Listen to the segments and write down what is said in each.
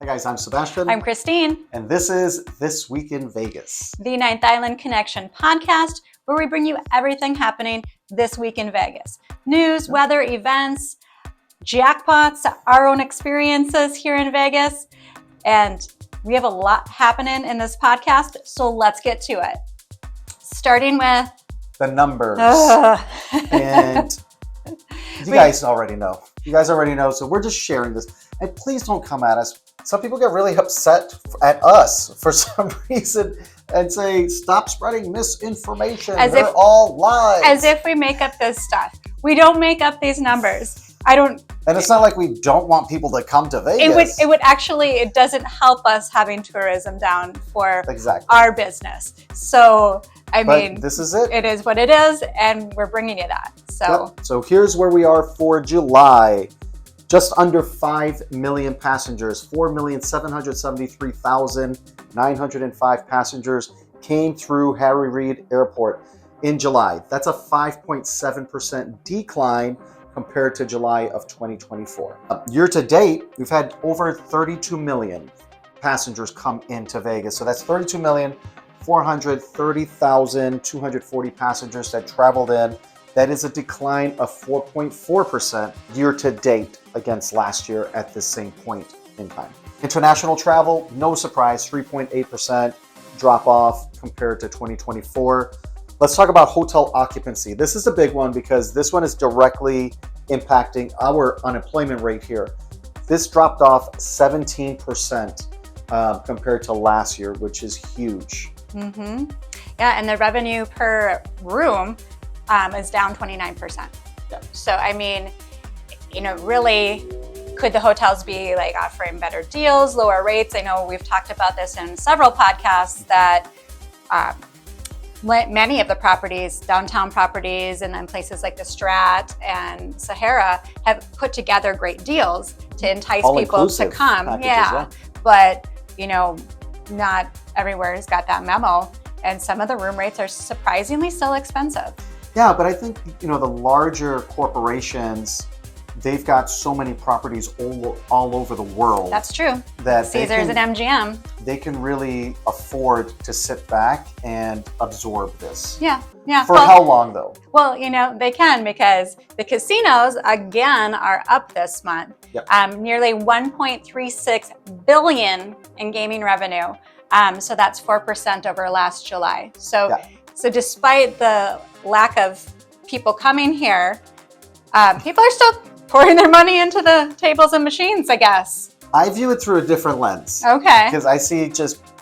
Hey guys, I'm Sebastian. I'm Christine. And this is This Week in Vegas, the Ninth Island Connection podcast, where we bring you everything happening this week in Vegas. News, weather, events, jackpots, our own experiences here in Vegas. And we have a lot happening in this podcast, so let's get to it. Starting with the numbers. And you guys already know. So we're just sharing this. And please don't come at us. Some people get really upset at us for some reason and say, stop spreading misinformation. They're all lies. As if we make up this stuff. We don't make up these numbers. And it's not like we don't want people to come to Vegas. It doesn't help us having tourism down for our business. So, But this is it. It is what it is, and we're bringing it on. So here's where we are for July. Just under 5 million passengers, 4,773,905 passengers came through Harry Reid Airport in July. That's a 5.7% decline compared to July of 2024. Year to date, we've had over 32 million passengers come into Vegas. So that's 32,430,240 passengers that traveled in. That is a decline of 4.4% year to date against last year at the same point in time. International travel, no surprise, 3.8% drop off compared to 2024. Let's talk about hotel occupancy. This is a big one because this one is directly impacting our unemployment rate here. This dropped off 17% compared to last year, which is huge. Mm-hmm. Yeah, and the revenue per room is down 29%. Yeah. So, really, could the hotels be like offering better deals, lower rates? I know we've talked about this in several podcasts that many of the properties, downtown properties, and then places like the Strat and Sahara have put together great deals to entice people to come. But not everywhere has got that memo, and some of the room rates are surprisingly still expensive. Yeah, but I think, the larger corporations, they've got so many properties all over the world. That's true. That Caesars and MGM. They can really afford to sit back and absorb this. Yeah. For how long, though? Well, they can, because the casinos, again, are up this month. Yep. Nearly $1.36 billion in gaming revenue. So that's 4% over last July. So despite the lack of people coming here, people are still pouring their money into the tables and machines, I guess. I view it through a different lens. Okay. Because I see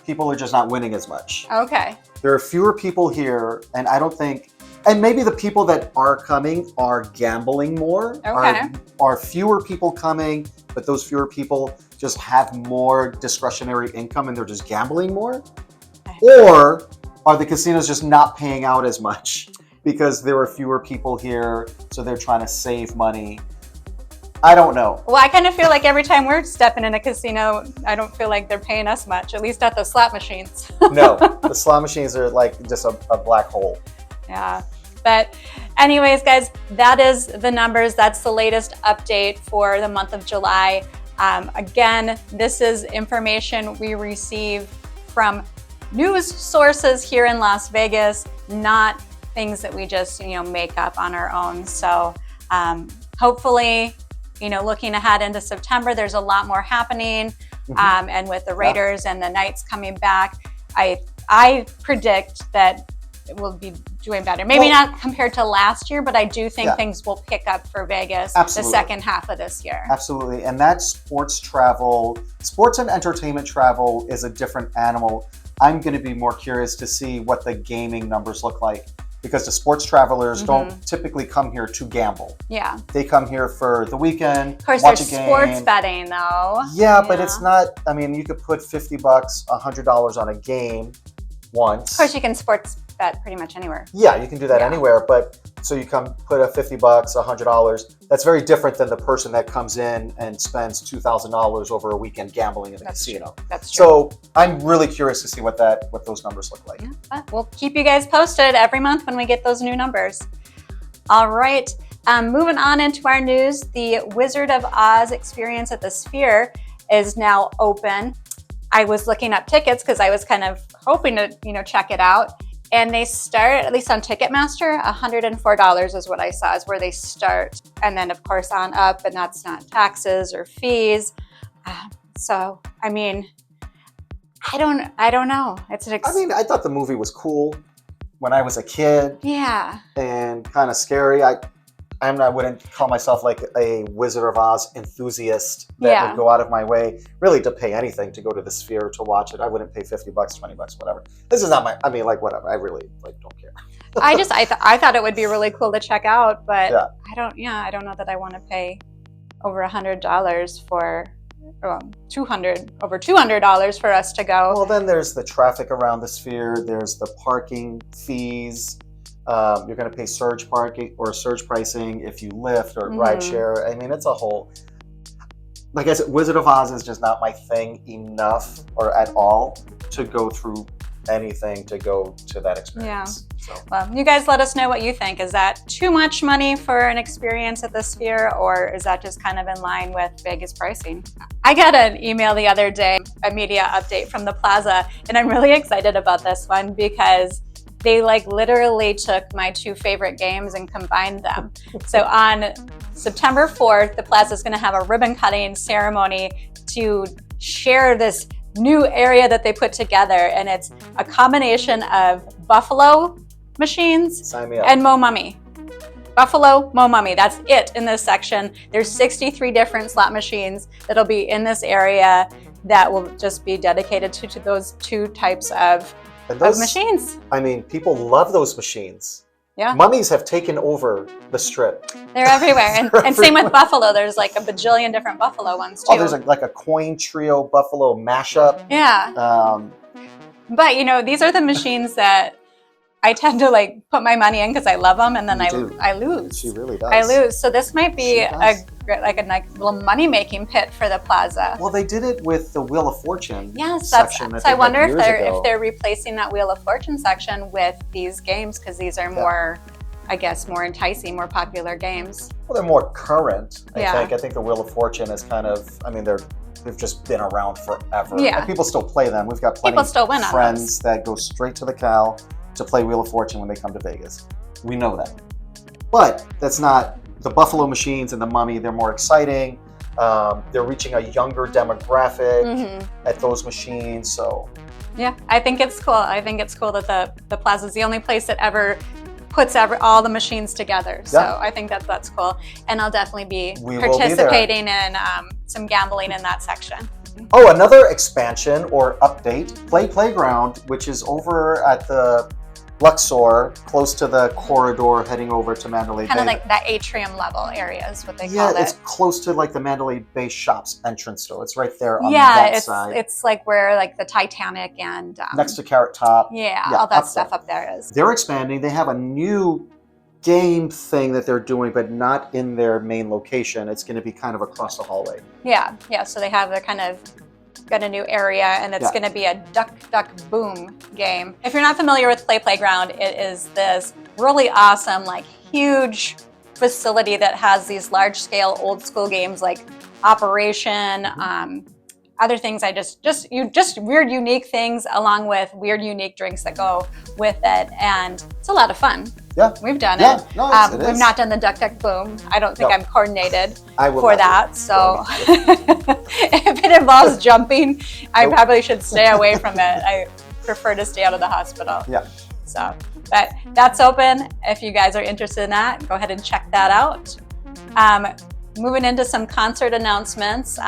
people are just not winning as much. Okay. There are fewer people here, and I don't think, and maybe the people that are coming are gambling more. Okay. Are fewer people coming, but those fewer people just have more discretionary income and they're just gambling more? Or are the casinos just not paying out as much because there are fewer people here, so they're trying to save money? I don't know. Well, I kind of feel like every time we're stepping in a casino, I don't feel like they're paying us much, at least at the slot machines. No, the slot machines are like just a black hole. Yeah. But anyways, guys, that is the numbers. That's the latest update for the month of July. Again, this is information we receive from news sources here in Las Vegas, not things that we just, make up on our own. So hopefully, looking ahead into September, there's a lot more happening. And with the Raiders and the Knights coming back, I predict that it will be doing better. Maybe not compared to last year, but I do think things will pick up for Vegas the second half of this year. Absolutely. And that sports and entertainment travel is a different animal. I'm going to be more curious to see what the gaming numbers look like, because the sports travelers don't typically come here to gamble. Yeah. They come here for the weekend, of course, watch there's a game. Sports betting, though. Yeah, but it's not, you could put $50, $100 on a game once. Of course, you can sports bet pretty much anywhere. Yeah, you can do that anywhere, but so you come put a $50, $100. That's very different than the person that comes in and spends $2,000 over a weekend gambling in a casino. That's true. So I'm really curious to see what those numbers look like. Yeah, we'll keep you guys posted every month when we get those new numbers. All right, moving on into our news, the Wizard of Oz experience at the Sphere is now open. I was looking up tickets because I was kind of hoping to, check it out. And they start, at least on Ticketmaster, $104 is what I saw is where they start. And then of course on up, and that's not taxes or fees. So, I mean, I don't know. I thought the movie was cool when I was a kid. Yeah. And kind of scary. I wouldn't call myself like a Wizard of Oz enthusiast that would go out of my way really to pay anything to go to the Sphere to watch it. I wouldn't pay $50, $20, whatever. This is not whatever. I really don't care. I thought it would be really cool to check out, but I don't know that I want to pay over $100 for over $200 for us to go. Well, then there's the traffic around the Sphere. There's the parking fees. You're going to pay surge parking or surge pricing if you Lyft or ride share. I mean, it's a whole, like I said, Wizard of Oz is just not my thing enough or at all to go through anything to go to that experience. Yeah. So. Well, you guys let us know what you think. Is that too much money for an experience at the Sphere, or is that just kind of in line with Vegas pricing? I got an email the other day, a media update from the Plaza, and I'm really excited about this one because they literally took my two favorite games and combined them. So on September 4th, the Plaza is going to have a ribbon cutting ceremony to share this new area that they put together. And it's a combination of Buffalo machines and Mo Mummy. Buffalo, Mo Mummy, that's it in this section. There's 63 different slot machines that'll be in this area that will just be dedicated to those two types of machines. I mean, people love those machines. Yeah. Mummies have taken over the Strip. They're everywhere. And same with Buffalo. There's like a bajillion different Buffalo ones too. Oh, there's like a coin trio Buffalo mashup. Yeah. But these are the machines that I tend to put my money in because I love them, and then I lose. She really does. I lose. So this might be a little money-making pit for the Plaza. Well, they did it with the Wheel of Fortune. Yes, section so I wonder if they're replacing that Wheel of Fortune section with these games because these are more, I guess, more enticing, more popular games. Well, they're more current. I think the Wheel of Fortune is kind of. I mean, they've just been around forever. Yeah. And people still play them. We've got plenty of friends that go straight to the Cal to play Wheel of Fortune when they come to Vegas. We know that. But that's not the Buffalo machines and the Mummy. They're more exciting. They're reaching a younger demographic at those machines. So yeah, I think it's cool. I think it's cool that the Plaza is the only place that ever puts all the machines together. So I think that's cool. And I'll definitely be participating in some gambling in that section. Oh, another expansion or update, Playground, which is over at the Luxor, close to the corridor heading over to Mandalay Bay. Kind of like that atrium level area is what they call it. Yeah, it's close to the Mandalay Bay Shops entrance, though. It's right there on that side. It's where the Titanic and next to Carrot Top. Yeah, all that stuff up there is. They're expanding. They have a new game thing that they're doing, but not in their main location. It's going to be kind of across the hallway. Yeah. So they're kind of got a new area, and it's going to be a Duck Duck Boom game. If you're not familiar with Playground, it is this really awesome, huge facility that has these large-scale old school games like Operation, other things. Just weird, unique things, along with weird, unique drinks that go with it, and it's a lot of fun. Yeah, we've done it. No, we've not done the Duck Duck Boom. I don't think I'm coordinated for that. So if it involves jumping, I probably should stay away from it. I prefer to stay out of the hospital. Yeah. So, but that's open. If you guys are interested in that, go ahead and check that out. Moving into some concert announcements,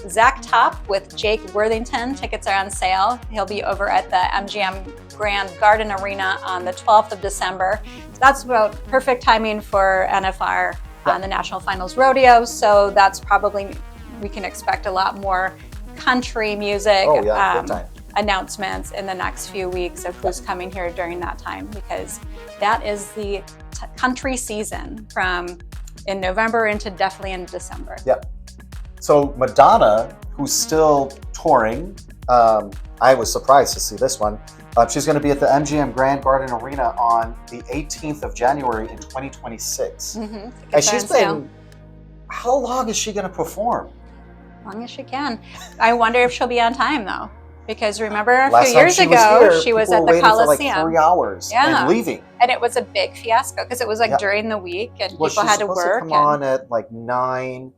Zach Top with Jake Worthington. Tickets are on sale. He'll be over at the MGM Grand Garden Arena on the 12th of December. So that's about perfect timing for NFR on the National Finals Rodeo. So that's probably, we can expect a lot more country music announcements in the next few weeks of who's coming here during that time, because that is the country season from in November into definitely in December. Yep. So Madonna, who's still touring, I was surprised to see this one. She's going to be at the MGM Grand Garden Arena on the 18th of January in 2026. And she's been, how long is she going to perform? long as she can. I wonder if she'll be on time though, because remember a Last few time years she was ago here, she was people at were the waiting for Coliseum. like 3 hours and leaving. And it was a big fiasco because it was like Yep. during the week and Well, people she's had to supposed work. to come on at like 9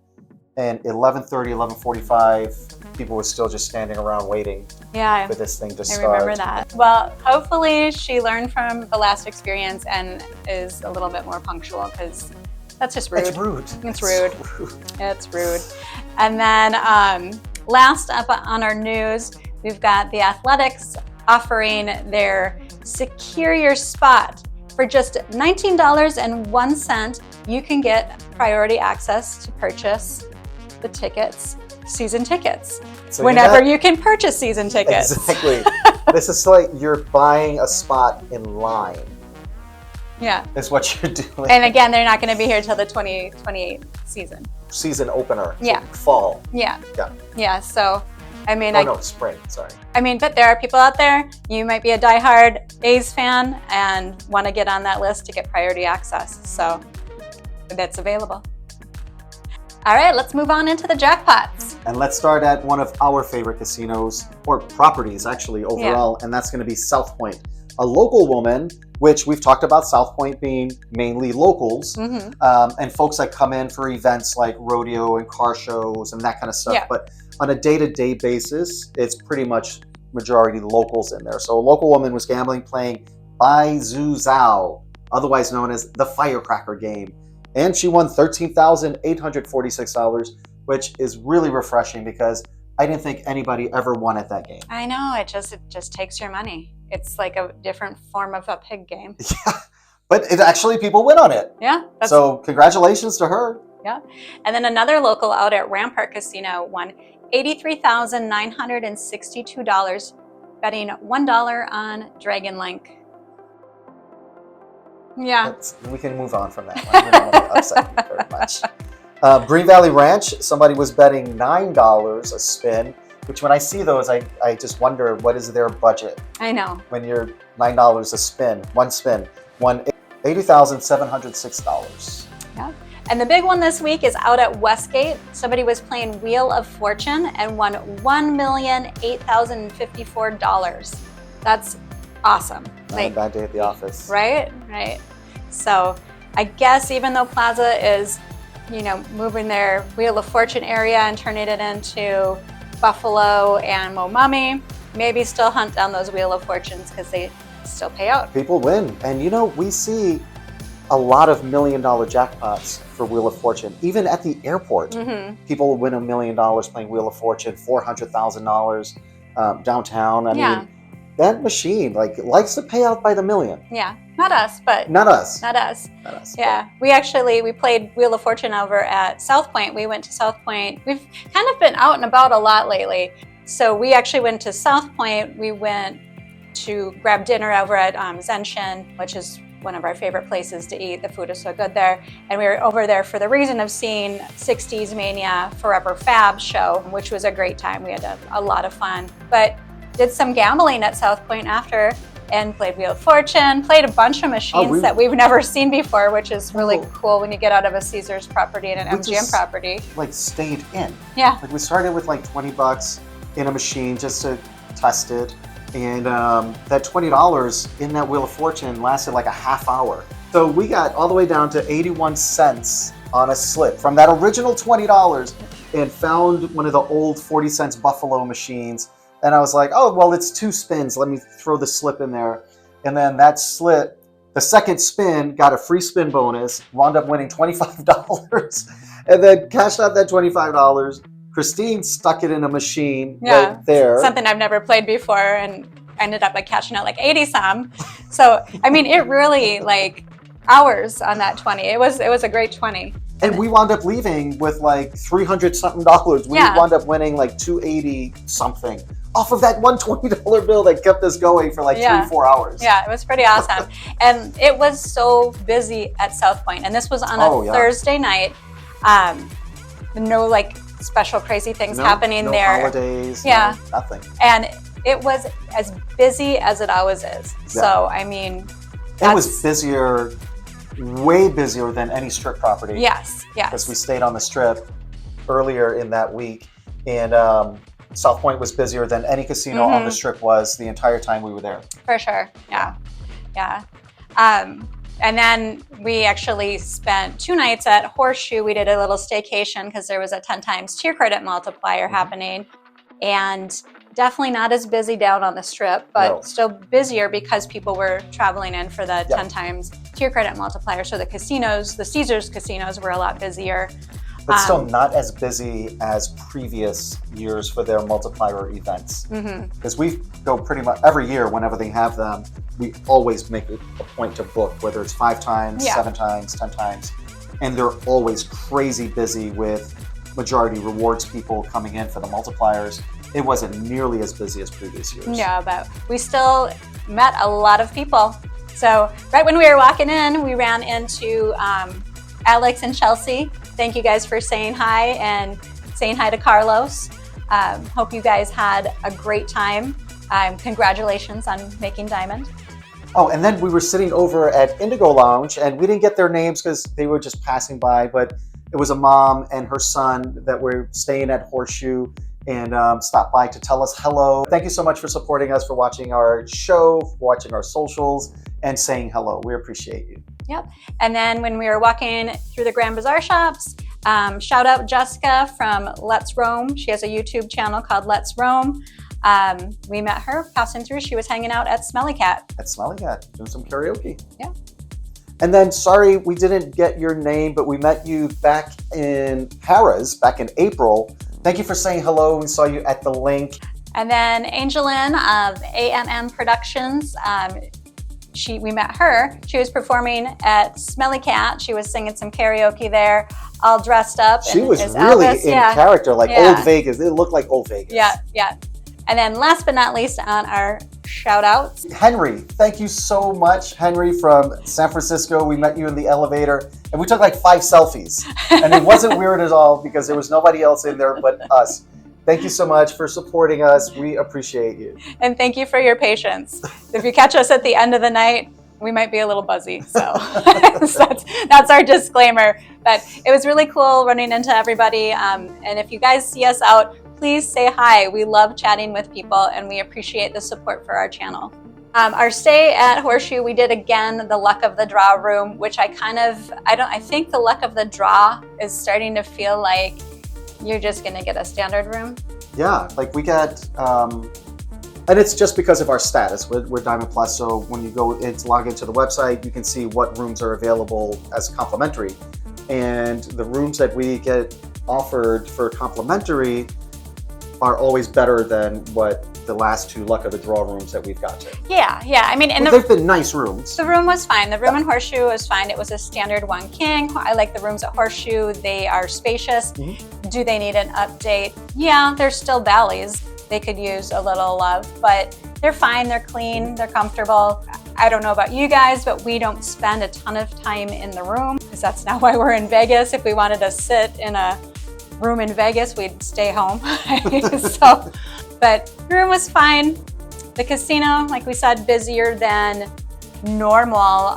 and 11:30, 11:45. People were still just standing around waiting Yeah, for this thing to I start. remember that. Well, hopefully she learned from the last experience and is a little bit more punctual because that's just rude. It's rude. It's rude. It's rude. And then last up on our news, we've got the Athletics offering their Secure Your Spot. For just $19.01, you can get priority access to purchase the tickets, season tickets, So whenever you can purchase season tickets. Exactly. This is like you're buying a spot in line. Yeah. Is what you're doing. And again, they're not going to be here till the 2028 season. Season opener. Yeah. Fall. Yeah. Yeah. Yeah. So, I mean, no, spring. Sorry. I mean, but there are people out there, you might be a diehard A's fan and want to get on that list to get priority access. So that's available. All right, let's move on into the jackpots. And let's start at one of our favorite casinos, or properties actually overall, and that's going to be South Point. A local woman, which we've talked about South Point being mainly locals, and folks that come in for events like rodeo and car shows and that kind of stuff. Yeah. But on a day-to-day basis, it's pretty much majority locals in there. So a local woman was gambling playing Bai Zhu Zhao, otherwise known as the Firecracker Game. And she won $13,846, which is really refreshing because I didn't think anybody ever won at that game. I know, it just takes your money. It's like a different form of a pig game. Yeah, but it actually people win on it. Yeah. So congratulations to her. Yeah. And then another local out at Rampart Casino won $83,962 betting $1 on Dragon Link. Yeah. We can move on from that one. We don't want to upset you very much. Green Valley Ranch, somebody was betting $9 a spin, which when I see those, I just wonder what is their budget. I know. When you're $9 a spin, one spin, won $80,706. Yeah. And the big one this week is out at Westgate. Somebody was playing Wheel of Fortune and won $1,008,054. That's awesome. Not a bad day at the office. Right? Right. So I guess even though Plaza is, moving their Wheel of Fortune area and turning it into Buffalo and Momami, maybe still hunt down those Wheel of Fortunes because they still pay out. People win. And we see a lot of $1 million jackpots for Wheel of Fortune. Even at the airport, people win $1 million playing Wheel of Fortune, $400,000 downtown. I mean, that machine likes to pay out by the million. Yeah, not us, but not us. Not us. Yeah, we played Wheel of Fortune over at South Point. We went to South Point. We've kind of been out and about a lot lately. So we actually went to South Point. We went to grab dinner over at Zenshin, which is one of our favorite places to eat. The food is so good there. And we were over there for the reason of seeing 60s Mania Forever Fab show, which was a great time. We had a lot of fun. But did some gambling at South Point after and played Wheel of Fortune, played a bunch of machines that we've never seen before, which is really cool when you get out of a Caesars property and an MGM property. Stayed in. Yeah. We started with $20 in a machine just to test it. And that $20 in that Wheel of Fortune lasted like a half hour. So we got all the way down to 81 cents on a slip from that original $20 and found one of the old 40 cents Buffalo machines. And I was like, oh, well, it's 2 spins. Let me throw the slip in there. And then that slip, the second spin, got a free spin bonus, wound up winning $25 and then cashed out that $25. Christine stuck it in a machine right there. Something I've never played before and ended up cashing out 80 some. So, I mean, it really hours on that 20. It was a great 20. And we wound up leaving with $300 something. We wound up winning $280 something off of that one $20 bill that kept us going for 3-4 hours. Yeah, it was pretty awesome. And it was so busy at South Point. And this was on a Thursday night. No special crazy things happening there. No holidays. Yeah. No, nothing. And it was as busy as it always is. Yeah. So, I mean. It was busier, way busier than any strip property. Yes, yes. Because we stayed on the strip earlier in that week. And South Point was busier than any casino on the Strip was the entire time we were there. For sure, yeah. And then we actually spent 2 nights at Horseshoe. We did a little staycation because there was a 10 times tier credit multiplier happening. And definitely not as busy down on the Strip, but still busier because people were traveling in for the 10 times tier credit multiplier. So the casinos, the Caesars casinos were a lot busier. But still not as busy as previous years for their multiplier events. Because we go pretty much every year whenever they have them, we always make a point to book, whether it's 5 times, 7 times, 10 times. And they're always crazy busy with majority rewards people coming in for the multipliers. It wasn't nearly as busy as previous years. Yeah, but we still met a lot of people. So right when we were walking in, we ran into Alex and Chelsea. Thank you guys for saying hi and saying hi to Carlos. Hope you guys had a great time. Congratulations on making Diamond. Oh, and then we were sitting over at Indigo Lounge, and we didn't get their names because they were just passing by, but it was a mom and her son that were staying at Horseshoe and stopped by to tell us hello. Thank you so much for supporting us, for watching our show, for watching our socials, and saying hello. We appreciate you. Yep. And then when we were walking through the Grand Bazaar shops, shout out Jessica from Let's Roam. She has a YouTube channel called Let's Roam. We met her passing through. She was hanging out at Smelly Cat. At Smelly Cat, doing some karaoke. Yeah. And then, sorry, we didn't get your name, but we met you back in Paris, back in April. Thank you for saying hello. We saw you at the link. And then Angelin of AMM Productions, we met her. She was performing at Smelly Cat. She was singing some karaoke there, all dressed up. She was really in character, like Old Vegas. It looked like Old Vegas. Yeah. And then last but not least on our shout outs, Henry. Thank you so much, Henry from San Francisco. We met you in the elevator and we took like 5 selfies. And it wasn't weird at all because there was nobody else in there but us. Thank you so much for supporting us. We appreciate you. And thank you for your patience. If you catch us at the end of the night, we might be a little buzzy. So, so that's our disclaimer. But it was really cool running into everybody. And if you guys see us out, please say hi. We love chatting with people and we appreciate the support for our channel. Our stay at Horseshoe, we did again the luck of the draw room, which I think the luck of the draw is starting to feel like you're just gonna get a standard room. Yeah, like we got, and it's just because of our status. We're Diamond Plus, so when you go in to log into the website, you can see what rooms are available as complimentary. And the rooms that we get offered for complimentary are always better than what the last 2 luck of the draw rooms that we've got to. Yeah. I mean, and they've been nice rooms. The room was fine. The room in Horseshoe was fine. It was a standard 1 king. I like the rooms at Horseshoe. They are spacious. Do they need an update? Yeah, they're still valleys. They could use a little love, but they're fine. They're clean. They're comfortable. I don't know about you guys, but we don't spend a ton of time in the room because that's not why we're in Vegas. If we wanted to sit in a room in Vegas, we'd stay home. But the room was fine. The casino, like we said, busier than normal,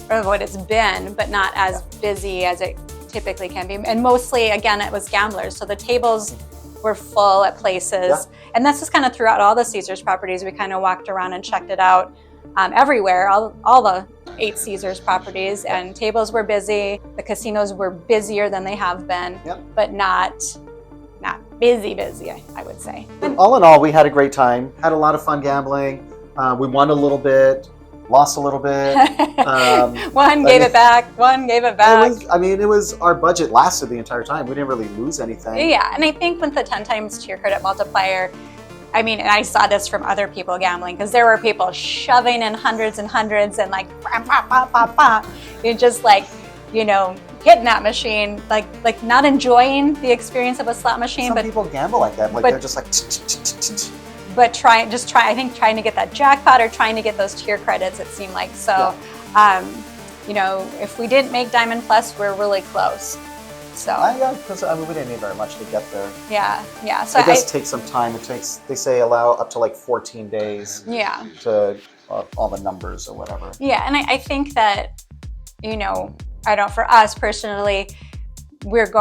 or what it's been, but not as busy as it typically can be. And mostly, again, it was gamblers. So the tables were full at places. And that's just kind of throughout all the Caesars properties. We kind of walked around and checked it out everywhere, all the 8 Caesars properties, and tables were busy. The casinos were busier than they have been, but not busy, I would say. All in all, we had a great time, had a lot of fun gambling. We won a little bit, lost a little bit. One gave it back. It was our budget lasted the entire time. We didn't really lose anything. Yeah, and I think with the 10 times tier credit multiplier, I mean, and I saw this from other people gambling, because there were people shoving in hundreds and hundreds and like, you're just like, hitting that machine, like not enjoying the experience of a slot machine. Some people gamble like that, they're just like, but trying to get that jackpot or trying to get those tier credits, it seemed like. So, if we didn't make Diamond Plus, we're really close. So because we didn't need very much to get there. Yeah. So it does take some time. They say allow up to like 14 days. Yeah. To all the numbers or whatever. Yeah, and I think that, for us personally, we're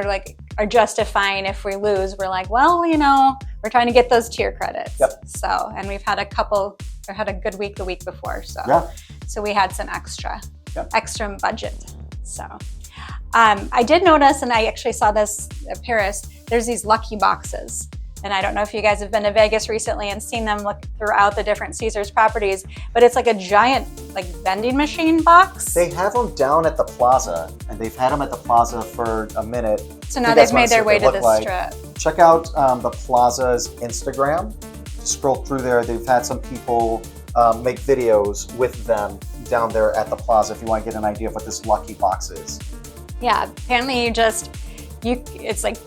like are justifying if we lose. We're like, well, you know, we're trying to get those tier credits. Yep. So, and we've had a good week the week before. So, Yeah. so we had some extra budget. So, I did notice, and I actually saw this at Paris, there's these lucky boxes. And I don't know if you guys have been to Vegas recently and seen them look throughout the different Caesars properties, but it's like a giant like vending machine box. They have them down at the plaza, and they've had them at the plaza for a minute. So now they've made their way to the strip. Check out the plaza's Instagram. Scroll through there. They've had some people make videos with them down there at the plaza if you want to get an idea of what this lucky box is. Yeah, apparently it's like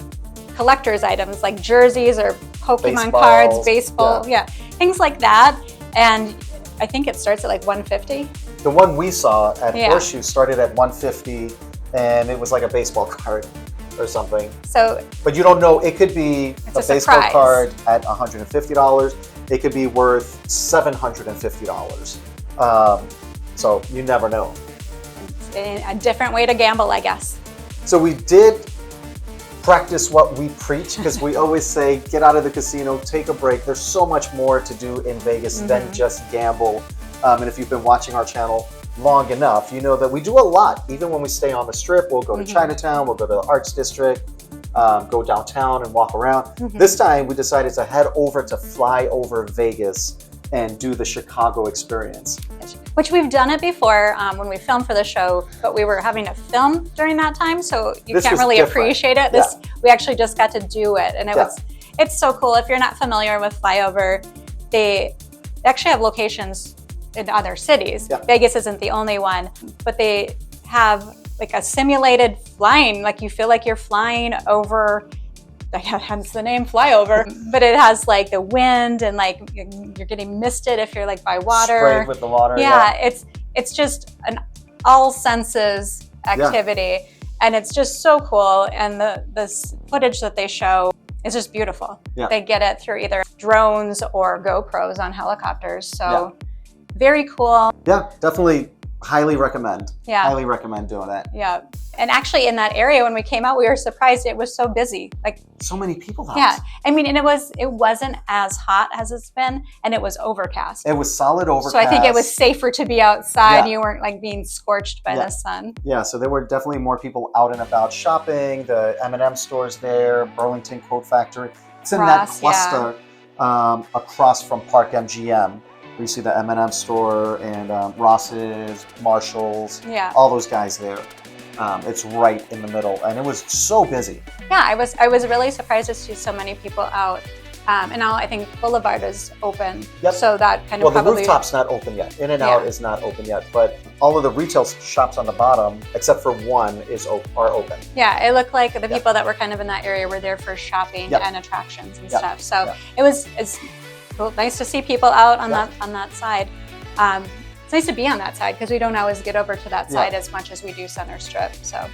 collector's items like jerseys or Pokemon cards, baseball, things like that. And I think it starts at like $150. The one we saw at Horseshoe started at $150, and it was like a baseball card or something. So, but you don't know, it could be a baseball card at $150. It could be worth $750. So you never know. It's a different way to gamble, I guess. So we did practice what we preach, because we always say, get out of the casino, take a break. There's so much more to do in Vegas than just gamble. And if you've been watching our channel long enough, you know that we do a lot. Even when we stay on the Strip, we'll go to Chinatown, we'll go to the Arts District, go downtown and walk around. This time we decided to head over to Flyover Vegas and do the Chicago experience. Which we've done it before when we filmed for the show, but we were having to film during that time, so you can't really appreciate it. We actually just got to do it, and it's so cool. If you're not familiar with Flyover, they actually have locations in other cities. Vegas isn't the only one, but they have like a simulated flying, like you feel like you're flying over, hence the name Flyover, but it has like the wind and like you're getting misted if you're like by water. Sprayed with the water. It's just an all senses activity, and it's just so cool. And the footage that they show is just beautiful. They get it through either drones or GoPros on helicopters. So very cool. Yeah, definitely highly recommend. Highly recommend doing that. And actually in that area, when we came out, we were surprised it was so busy. Like so many people out. I mean, and it wasn't as hot as it's been, and it was overcast. It was solid overcast. So I think it was safer to be outside. You weren't like being scorched by the sun. Yeah, so there were definitely more people out and about shopping. The M&M stores there, Burlington Coat Factory. It's in that cluster across from Park MGM. We see the M&M store and Ross's, Marshall's, all those guys there. It's right in the middle, and it was so busy. Yeah, I was really surprised to see so many people out. And now I think Boulevard is open, so that kind of the rooftop's not open yet. In and Out is not open yet, but all of the retail shops on the bottom, except for one, are open. Yeah, it looked like the people that were kind of in that area were there for shopping and attractions and stuff. So it's cool. Nice to see people out on that side. It's nice to be on that side because we don't always get over to that side as much as we do Center Strip. So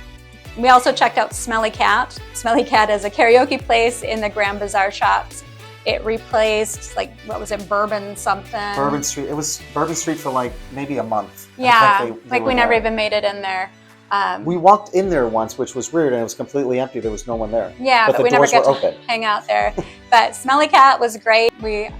we also checked out Smelly Cat. Smelly Cat is a karaoke place in the Grand Bazaar shops. It replaced, like, what was it, Bourbon something? Bourbon Street. It was Bourbon Street for like maybe a month. Yeah, we never even made it in there. We walked in there once, which was weird, and it was completely empty. There was no one there. Yeah, but we never got to hang out there. But Smelly Cat was great. We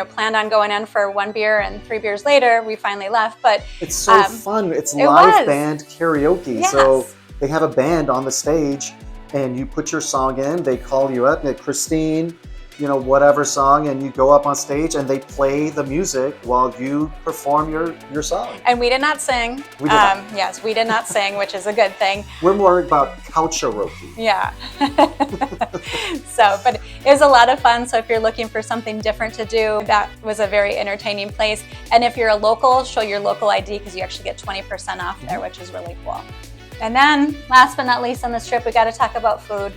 planned on going in for 1 beer, and 3 beers later, we finally left. But it's so fun. It's live band karaoke. Yes. So they have a band on the stage, and you put your song in. They call you up, Christine, whatever song, and you go up on stage, and they play the music while you perform your song. And we did not sing. We did not. Yes, we did not sing, which is a good thing. We're more about coucharoke. Yeah. But it was a lot of fun. So if you're looking for something different to do, that was a very entertaining place. And if you're a local, show your local ID because you actually get 20% off there, which is really cool. And then last but not least on this trip, we got to talk about food.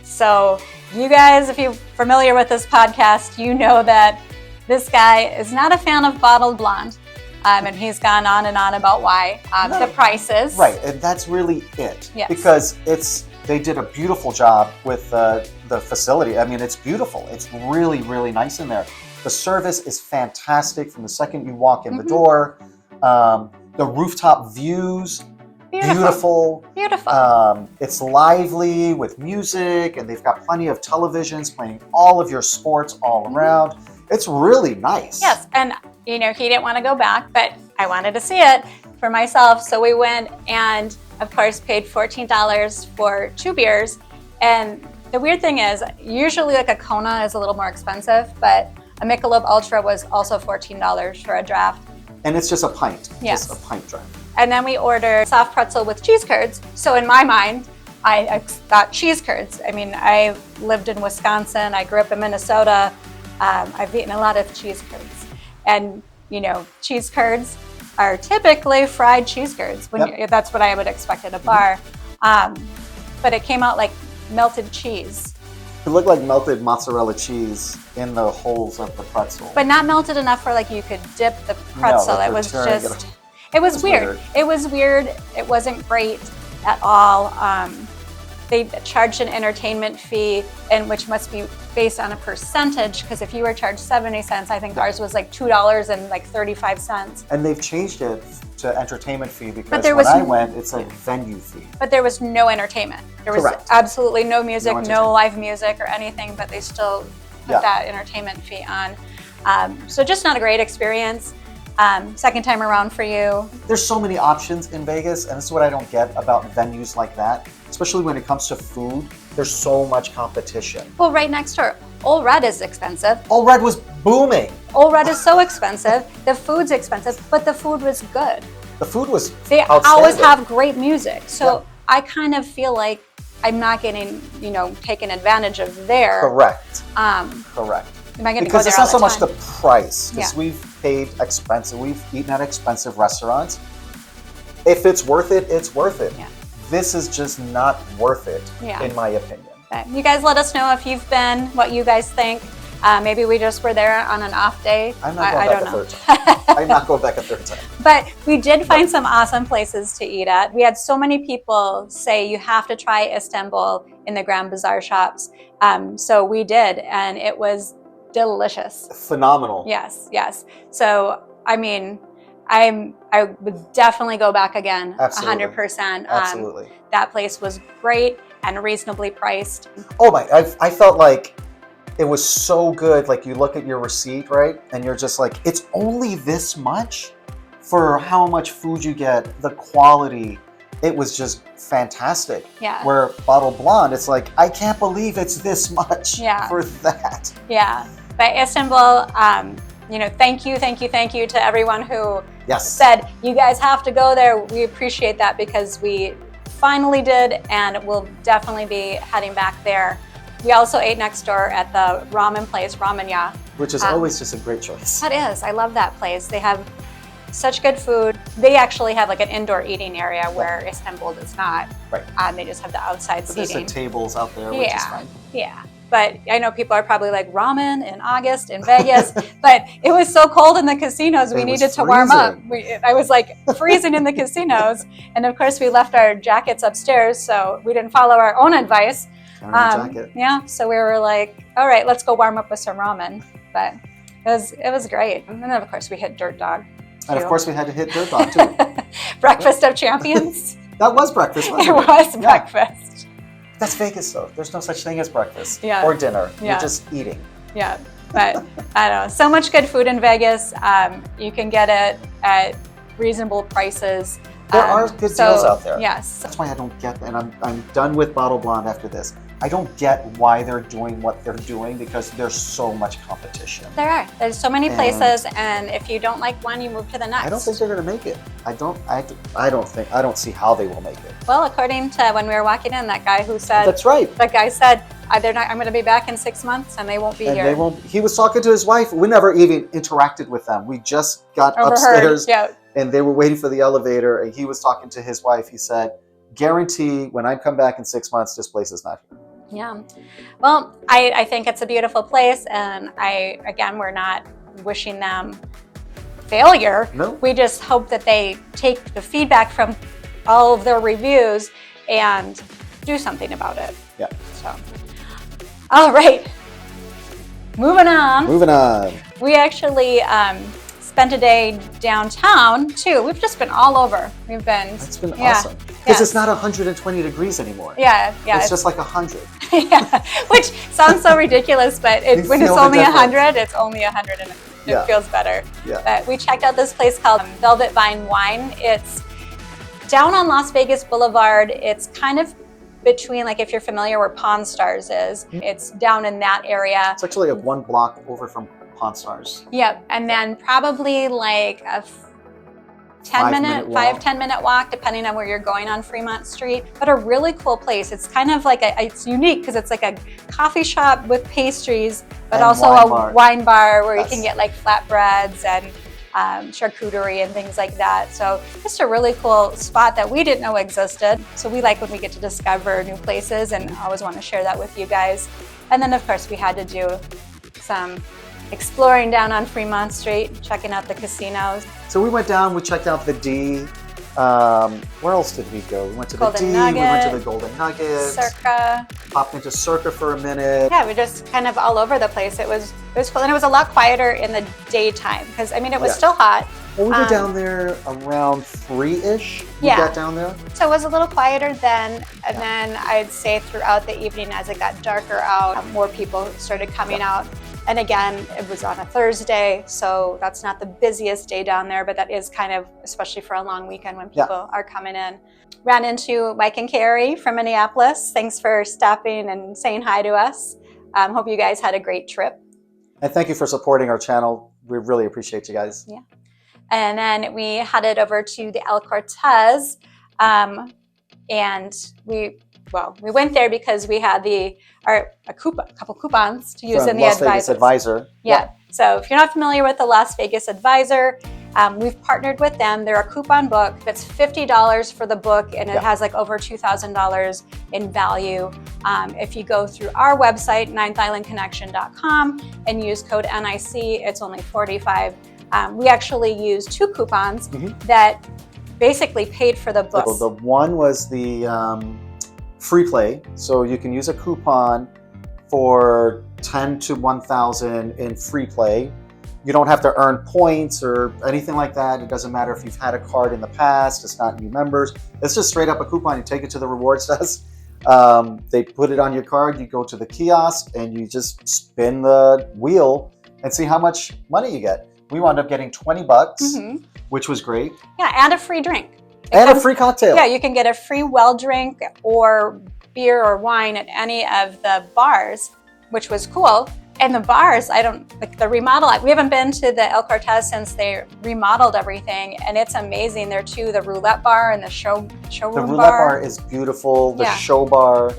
So you guys, if you're familiar with this podcast, you know that this guy is not a fan of bottled blonde. And he's gone on and on about why. The prices. Right, and that's really it. Yes. Because they did a beautiful job with the facility. I mean, it's beautiful. It's really, really nice in there. The service is fantastic from the second you walk in the door. The rooftop views Beautiful. It's lively with music, and they've got plenty of televisions playing all of your sports all around. It's really nice. Yes, and he didn't want to go back, but I wanted to see it for myself, so we went and, of course, paid $14 for 2 beers. And the weird thing is, usually like a Kona is a little more expensive, but a Michelob Ultra was also $14 for a draft. And it's just a pint. Yes. Just a pint draft. And then we ordered soft pretzel with cheese curds. So in my mind, I thought cheese curds. I mean, I lived in Wisconsin. I grew up in Minnesota. I've eaten a lot of cheese curds. And, cheese curds are typically fried cheese curds. That's what I would expect at a bar. But it came out like melted cheese. It looked like melted mozzarella cheese in the holes of the pretzel. But not melted enough where like you could dip the pretzel. It was just... It was weird. It was weird. It wasn't great at all. They charged an entertainment fee, and which must be based on a percentage, because if you were charged 70 cents, I think ours was like $2.35. And they've changed it to entertainment fee because when I went, it's a venue fee. But there was no entertainment. There was absolutely no music, no live music or anything, but they still put that entertainment fee on. So just not a great experience. Second time around for you. There's so many options in Vegas, and this is what I don't get about venues like that, especially when it comes to food. There's so much competition. Well, right next door, Ole Red is expensive. Ole Red was booming. Ole Red is so expensive. The food's expensive, but the food was good. The food was They always have great music. So I kind of feel like I'm not getting, taken advantage of there. Correct. Correct. Am I going to go Because there it's all not so the much time? the price, because we've paid expensive, we've eaten at expensive restaurants. If it's worth it, it's worth it. Yeah. This is just not worth it, in my opinion. Okay. You guys let us know if you've been, what you guys think. Maybe we just were there on an off day. I'm not going back a third time. I'm not going back a third time. But we did find some awesome places to eat at. We had so many people say you have to try Istanbul in the Grand Bazaar shops. So we did, and it was delicious. Phenomenal. Yes. So, I mean, I would definitely go back again. Absolutely. 100%. Absolutely. That place was great and reasonably priced. Oh my, I felt like it was so good. Like you look at your receipt, right? And you're just like, it's only this much for how much food you get, the quality. It was just fantastic. Yeah. Where Bottled Blonde, it's like, I can't believe it's this much for that. Yeah. But Istanbul, thank you to everyone who said, you guys have to go there. We appreciate that because we finally did, and we'll definitely be heading back there. We also ate next door at the ramen place, Ramen Ya. Which is always just a great choice. That is. I love that place. They have such good food. They actually have like an indoor eating area where Istanbul does not. Right. They just have the outside seating. There's the tables out there, which is fine. Yeah. But I know people are probably like, ramen in August in Vegas, but it was so cold in the casinos, we needed to warm up. I was like freezing in the casinos. And of course we left our jackets upstairs, so we didn't follow our own advice. Yeah, so we were like, all right, let's go warm up with some ramen. But it was great. And then of course we hit Dirt Dog. And of course we had to hit Dirt Dog too. Breakfast of Champions. That was breakfast, wasn't it? It was breakfast. That's Vegas though. There's no such thing as breakfast or dinner. You're just eating. Yeah, but I don't know. So much good food in Vegas. You can get it at reasonable prices. There are good deals out there. Yes. That's why I don't get, and I'm done with Bottled Blonde after this. I don't get why they're doing what they're doing because there's so much competition. There's so many places, and if you don't like one, you move to the next. I don't think they're going to make it. I don't see how they will make it. Well, according to when we were walking in, that guy who said, that's right. That guy said, I'm going to be back in 6 months, and they won't be here. They won't. He was talking to his wife. We never even interacted with them. We just got upstairs, and they were waiting for the elevator, and he was talking to his wife. He said, guarantee when I come back in 6 months, this place is not here. Yeah. Well, I think it's a beautiful place, and we're not wishing them failure. No. We just hope that they take the feedback from all of their reviews and do something about it. Yeah. So, all right. Moving on. We actually spent a day downtown too. We've just been all over. We've been. It's been awesome. Because it's not 120 degrees anymore. Yeah. It's just like 100. Yeah, which sounds so ridiculous, but when it's only 100, it's only 100 and it feels better. Yeah. But we checked out this place called Velvet Vine Wine. It's down on Las Vegas Boulevard. It's kind of between, like, if you're familiar where Pawn Stars is, it's down in that area. It's actually 1 block over from Pawn Stars. Yep, and then probably like a 5-10 minute walk, depending on where you're going on Fremont Street. But a really cool place. It's kind of like it's unique because it's like a coffee shop with pastries, but and also wine bar where you can get like flatbreads and charcuterie and things like that. So just a really cool spot that we didn't know existed. So we like when we get to discover new places, and always want to share that with you guys. And then of course we had to do some exploring down on Fremont Street, checking out the casinos. So we went down, we checked out the D. Where else did we go? We went to Golden the D, Nugget, we went to the Golden Nugget. Circa. Popped into Circa for a minute. Yeah, we just kind of all over the place. It was cool, and it was a lot quieter in the daytime because I mean it was still hot. Well, we were down there around 3-ish. We got down there. So it was a little quieter then, and then I'd say throughout the evening as it got darker out, more people started coming out. And again, it was on a Thursday, so that's not the busiest day down there, but that is kind of, especially for a long weekend when people are coming in. Ran into Mike and Carrie from Minneapolis. Thanks for stopping and saying hi to us. Hope you guys had a great trip. And thank you for supporting our channel. We really appreciate you guys. Yeah. And then we headed over to the El Cortez, and we went there because we had a couple coupons to use in the Las Vegas Advisor. Yeah. So if you're not familiar with the Las Vegas Advisor, we've partnered with them. They're a coupon book that's $50 for the book, and it has like over $2,000 in value. If you go through our website, ninethislandconnection.com, and use code NIC, it's only $45. We actually used 2 coupons that basically paid for the book. The one was the free play, so you can use a coupon for 10 to 1,000 in free play. You don't have to earn points or anything like that. It doesn't matter if you've had a card in the past. It's not new members. It's just straight up a coupon. You take it to the rewards desk. They put it on your card. You go to the kiosk and you just spin the wheel and see how much money you get. We wound up getting $20, which was great. Yeah, and a free drink. And a free cocktail. Yeah, you can get a free well drink or beer or wine at any of the bars, which was cool. And the bars, the remodel, we haven't been to the El Cortez since they remodeled everything, and it's amazing there too. The roulette bar and the showroom bar. The roulette bar is beautiful. The show bar,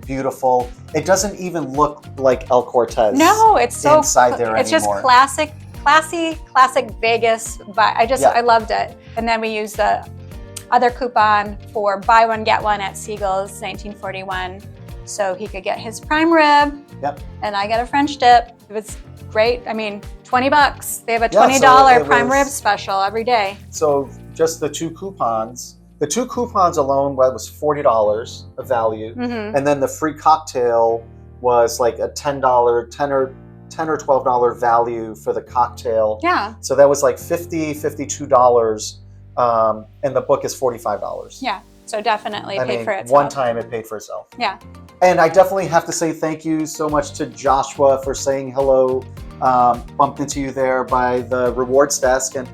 beautiful. It doesn't even look like El Cortez. No, it's so inside there it's anymore. Just classic Vegas. But I loved it. And then we used the other coupon for buy one get one at Siegel's 1941, so he could get his prime rib. And I got a French dip. It was great. I mean, $20. They have a $20 prime rib special every day. So just the 2 coupons. The 2 coupons alone was $40 of value, and then the free cocktail was like a $10 or $12 value for the cocktail. Yeah. So that was like $52, and the book is $45. Yeah. So definitely paid for itself. One time it paid for itself. Yeah. And I definitely have to say thank you so much to Joshua for saying hello. Bumped into you there by the rewards desk. And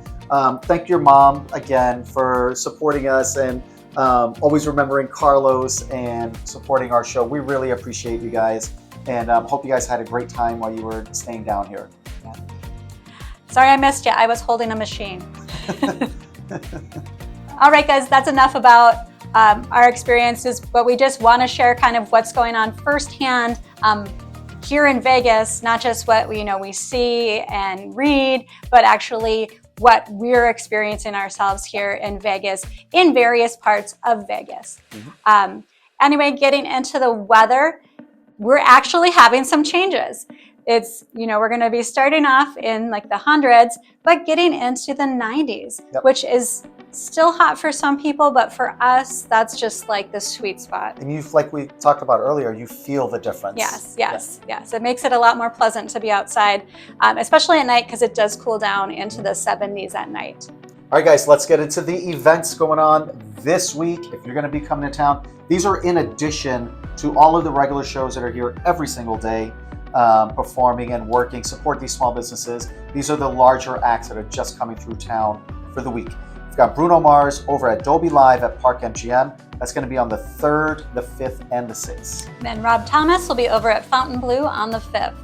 thank your mom again for supporting us and always remembering Carlos and supporting our show. We really appreciate you guys. And hope you guys had a great time while you were staying down here. Yeah. Sorry I missed you. I was holding a machine. All right, guys, that's enough about our experiences, but we just want to share kind of what's going on firsthand here in Vegas, not just what we see and read, but actually what we're experiencing ourselves here in Vegas, in various parts of Vegas. Anyway, getting into the weather, we're actually having some changes. it's, we're going to be starting off in like the hundreds, but getting into the 90s, which is still hot for some people, but for us, that's just like the sweet spot. And like we talked about earlier, you feel the difference. Yes. It makes it a lot more pleasant to be outside, especially at night, because it does cool down into the 70s at night. All right, guys, let's get into the events going on this week. If you're going to be coming to town, these are in addition to all of the regular shows that are here every single day, performing and working, support these small businesses. These are the larger acts that are just coming through town for the week. We've got Bruno Mars over at Dolby Live at Park MGM. That's going to be on the 3rd, the 5th, and the 6th. Then Rob Thomas will be over at Fontainebleau on the 5th.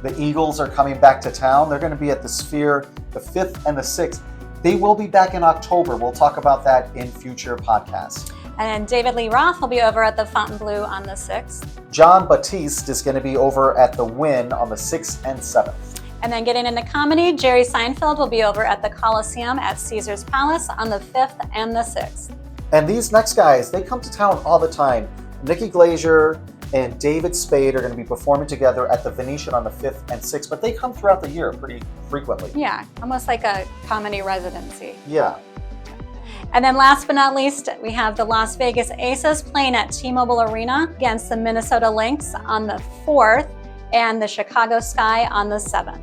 The Eagles are coming back to town. They're going to be at the Sphere the 5th and the 6th. They will be back in October. We'll talk about that in future podcasts. And then David Lee Roth will be over at the Fontainebleau on the 6th. John Batiste is going to be over at the CWIN on the 6th and 7th. And then getting into comedy, Jerry Seinfeld will be over at the Coliseum at Caesar's Palace on the 5th and the 6th. And these next guys, they come to town all the time. Nikki Glazer and David Spade are going to be performing together at the Venetian on the 5th and 6th, but they come throughout the year pretty frequently. Yeah, almost like a comedy residency. Yeah. And then last but not least, we have the Las Vegas Aces playing at T-Mobile Arena against the Minnesota Lynx on the 4th and the Chicago Sky on the 7th.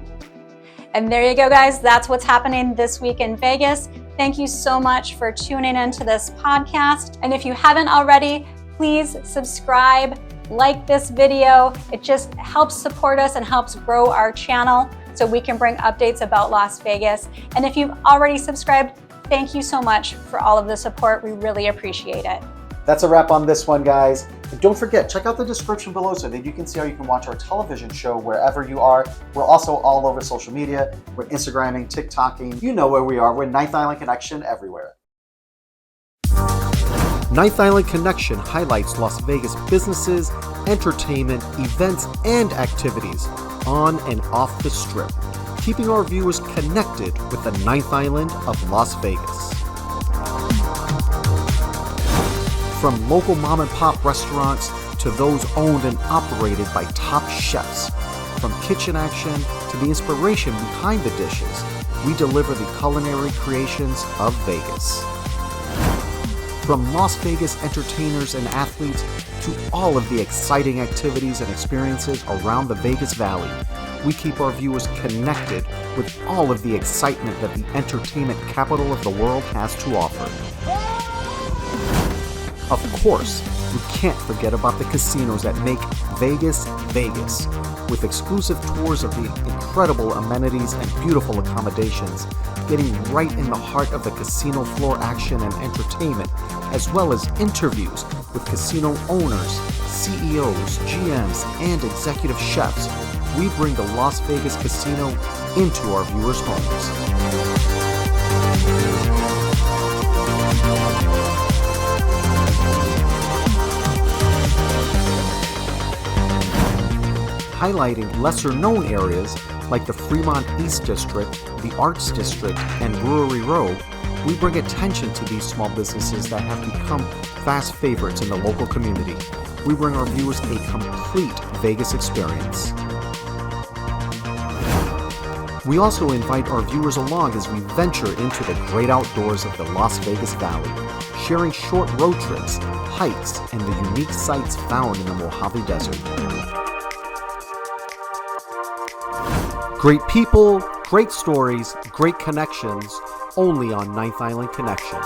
And there you go, guys. That's what's happening this week in Vegas. Thank you so much for tuning into this podcast. And if you haven't already, please subscribe, like this video. It just helps support us and helps grow our channel so we can bring updates about Las Vegas. And if you've already subscribed, thank you so much for all of the support. We really appreciate it. That's a wrap on this one, guys. And don't forget, check out the description below so that you can see how you can watch our television show wherever you are. We're also all over social media. We're Instagramming, TikToking. You know where we are. We're Ninth Island Connection everywhere. Ninth Island Connection highlights Las Vegas businesses, entertainment, events, and activities on and off the Strip, keeping our viewers connected with the Ninth Island of Las Vegas. From local mom and pop restaurants to those owned and operated by top chefs, from kitchen action to the inspiration behind the dishes, we deliver the culinary creations of Vegas. From Las Vegas entertainers and athletes to all of the exciting activities and experiences around the Vegas Valley, we keep our viewers connected with all of the excitement that the entertainment capital of the world has to offer. Of course, we can't forget about the casinos that make Vegas, Vegas, with exclusive tours of the incredible amenities and beautiful accommodations, getting right in the heart of the casino floor action and entertainment, as well as interviews with casino owners, CEOs, GMs, and executive chefs. We bring the Las Vegas Casino into our viewers' homes. Highlighting lesser-known areas like the Fremont East District, the Arts District, and Brewery Row, we bring attention to these small businesses that have become fast favorites in the local community. We bring our viewers a complete Vegas experience. We also invite our viewers along as we venture into the great outdoors of the Las Vegas Valley, sharing short road trips, hikes, and the unique sights found in the Mojave Desert. Great people, great stories, great connections, only on Ninth Island Connection.